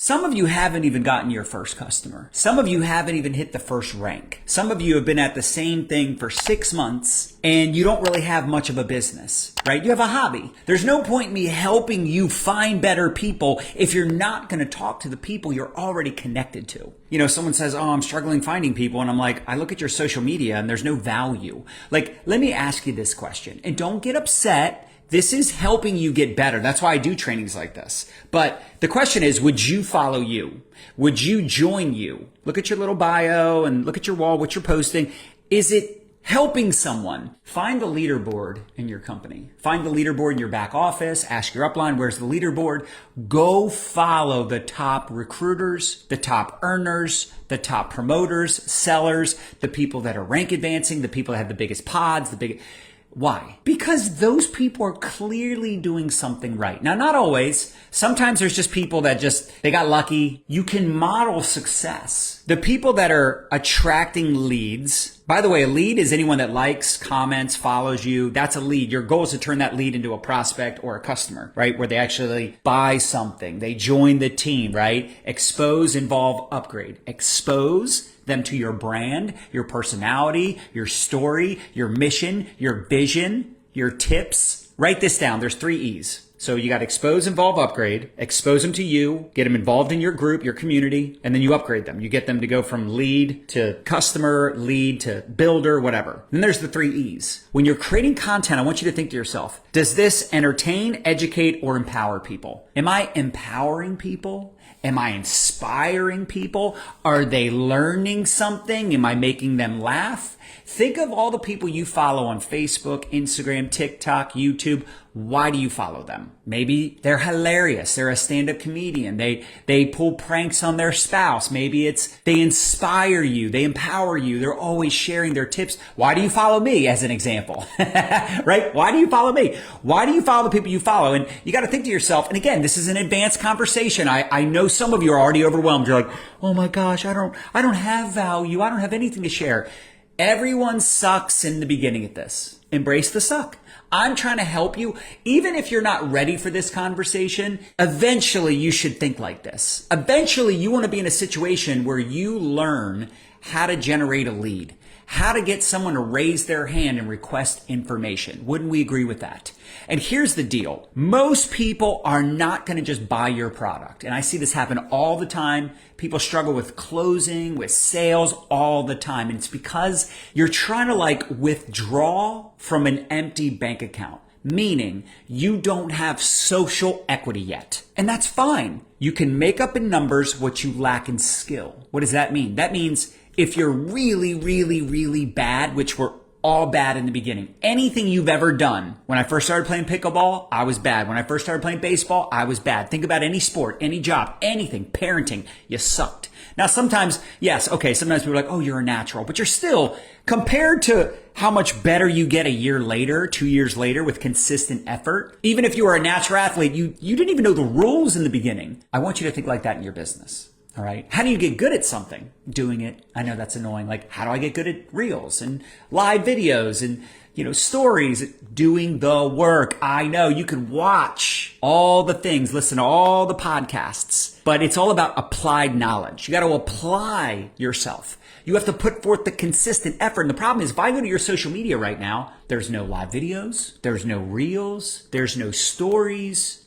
Some of you haven't even gotten your first customer. Some of you haven't even hit the first rank. Some of you have been at the same thing for 6 months and you don't really have much of a business, right? You have a hobby. There's no point in me helping you find better people if you're not going to talk to the people you're already connected to. You know, someone says, oh, I'm struggling finding people. And I'm like, I look at your social media and there's no value. Like, let me ask you this question, and don't get upset. This is helping you get better. That's why I do trainings like this. But the question is, would you follow you? Would you join you? Look at your little bio and look at your wall, what you're posting. Is it helping someone? Find the leaderboard in your company. Find the leaderboard in your back office. Ask your upline, where's the leaderboard? Go follow the top recruiters, the top earners, the top promoters, sellers, the people that are rank advancing, the people that have the biggest pods, Why? Because those people are clearly doing something right. Now, not always. Sometimes there's just people that they got lucky. You can model success. The people that are attracting leads, by the way, a lead is anyone that likes, comments, follows you. That's a lead. Your goal is to turn that lead into a prospect or a customer, right? Where they actually buy something. They join the team, right? Expose, involve, upgrade. Expose them to your brand, your personality, your story, your mission, your vision, your tips. Write this down. There's 3 E's. So you got expose, involve, upgrade. Expose them to you, get them involved in your group, your community, and then you upgrade them. You get them to go from lead to customer, lead to builder, whatever. Then there's the 3 E's. When you're creating content, I want you to think to yourself, does this entertain, educate, or empower people? Am I empowering people? Am I inspiring people? Are they learning something? Am I making them laugh? Think of all the people you follow on Facebook, Instagram, TikTok, YouTube. Why do you follow them? Maybe they're hilarious. They're a stand-up comedian. They pull pranks on their spouse. Maybe it's they inspire you. They empower you. They're always sharing their tips. Why do you follow me as an example? Right? Why do you follow me? Why do you follow the people you follow? And you got to think to yourself, and again, this is an advanced conversation. I know some of you are already overwhelmed. You're like, oh my gosh, I don't have value. I don't have anything to share. Everyone sucks in the beginning at this. Embrace the suck. I'm trying to help you. Even if you're not ready for this conversation, eventually you should think like this. Eventually you want to be in a situation where you learn how to generate a lead, how to get someone to raise their hand and request information. Wouldn't we agree with that? And here's the deal. Most people are not going to just buy your product. And I see this happen all the time. People struggle with closing, with sales all the time. And it's because you're trying to withdraw from an empty bank account, meaning you don't have social equity yet. And that's fine. You can make up in numbers what you lack in skill. What does that mean? That means if you're really, really, really bad, which we're all bad in the beginning. Anything you've ever done. When I first started playing pickleball, I was bad. When I first started playing baseball, I was bad. Think about any sport, any job, anything, parenting. You sucked. Now, sometimes, yes, okay, sometimes people are like, oh, you're a natural, but you're still, compared to how much better you get a year later, 2 years later with consistent effort, even if you were a natural athlete, you didn't even know the rules in the beginning. I want you to think like that in your business. All right. How do you get good at something? Doing it. I know that's annoying. Like, how do I get good at reels and live videos and, stories? Doing the work. I know you can watch all the things, listen to all the podcasts, but it's all about applied knowledge. You got to apply yourself. You have to put forth the consistent effort. And the problem is, if I go to your social media right now, there's no live videos, there's no reels, there's no stories.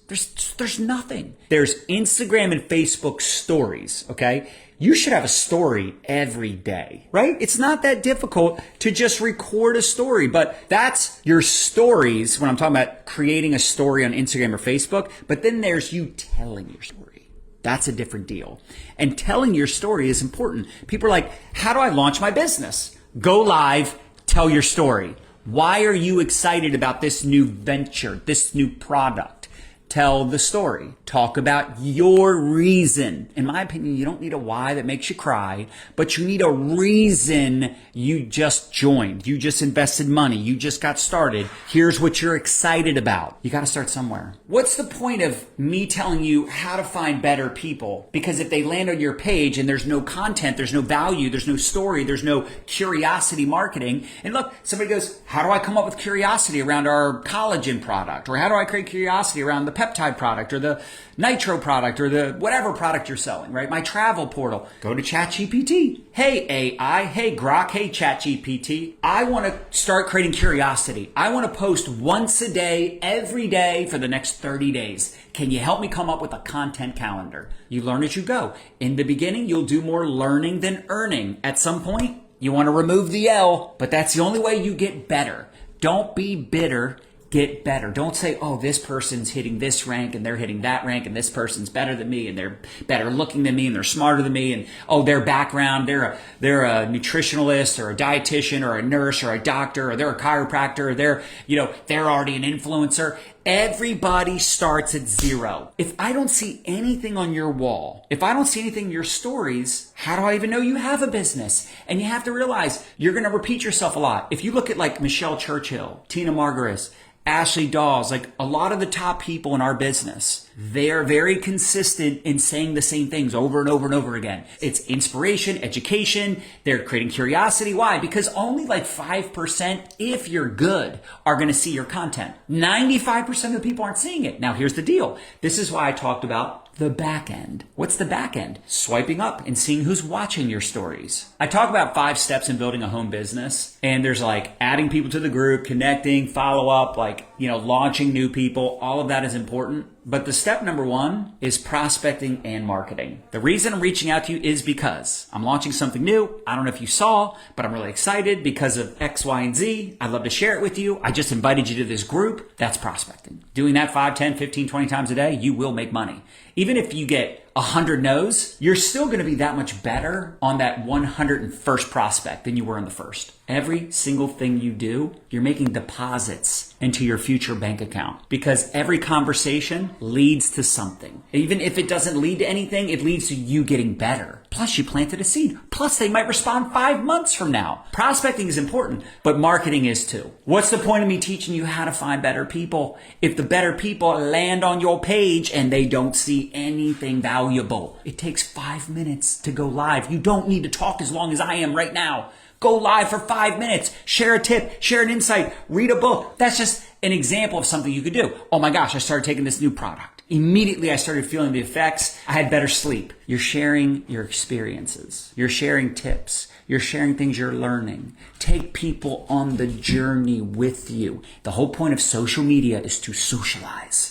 There's nothing. There's Instagram and Facebook stories, okay? You should have a story every day, right? It's not that difficult to just record a story, but that's your stories when I'm talking about creating a story on Instagram or Facebook. But then there's you telling your story. That's a different deal. And telling your story is important. People are like, how do I launch my business? Go live, tell your story. Why are you excited about this new venture, this new product? Tell the story. Talk about your reason. In my opinion, you don't need a why that makes you cry, but you need a reason you just joined. You just invested money. You just got started. Here's what you're excited about. You got to start somewhere. What's the point of me telling you how to find better people? Because if they land on your page and there's no content, there's no value, there's no story, there's no curiosity marketing. And look, somebody goes, how do I come up with curiosity around our collagen product? Or how do I create curiosity around the peptide product or the nitro product or the whatever product you're selling, right? My travel portal. Go to ChatGPT. Hey AI, hey Grok, hey ChatGPT. I want to start creating curiosity. I want to post once a day, every day for the next 30 days. Can you help me come up with a content calendar? You learn as you go. In the beginning, you'll do more learning than earning. At some point, you want to remove the L, but that's the only way you get better. Don't be bitter. Get better. Don't say, oh, this person's hitting this rank and they're hitting that rank and this person's better than me and they're better looking than me and they're smarter than me and oh, their background, they're a nutritionalist or a dietitian or a nurse or a doctor or they're a chiropractor or they're already an influencer. Everybody starts at zero. If I don't see anything on your wall, if I don't see anything in your stories, how do I even know you have a business? And you have to realize you're going to repeat yourself a lot. If you look at like Michelle Churchill, Tina Margaris, Ashley Dawes, like a lot of the top people in our business, they are very consistent in saying the same things over and over and over again. It's inspiration, education. They're creating curiosity. Why? Because only like 5%, if you're good, are going to see your content. 95% of the people aren't seeing it. Now, here's the deal. This is why I talked about the back end. What's the back end? Swiping up and seeing who's watching your stories. I talk about 5 steps in building a home business, and there's like adding people to the group, connecting, follow up, launching new people. All of that is important. But the step number 1 is prospecting and marketing. The reason I'm reaching out to you is because I'm launching something new. I don't know if you saw, but I'm really excited because of X, Y, and Z. I'd love to share it with you. I just invited you to this group. That's prospecting. Doing that 5, 10, 15, 20 times a day, you will make money. Even if you get 100 no's, you're still going to be that much better on that 101st prospect than you were in the first. Every single thing you do, you're making deposits into your future bank account because every conversation leads to something. Even if it doesn't lead to anything, it leads to you getting better. Plus, you planted a seed. Plus, they might respond 5 months from now. Prospecting is important, but marketing is too. What's the point of me teaching you how to find better people if the better people land on your page and they don't see anything valuable? It takes 5 minutes to go live. You don't need to talk as long as I am right now. Go live for 5 minutes. Share a tip, share an insight, read a book. That's just an example of something you could do. Oh my gosh, I started taking this new product. Immediately I started feeling the effects. I had better sleep. You're sharing your experiences. You're sharing tips. You're sharing things you're learning. Take people on the journey with you. The whole point of social media is to socialize.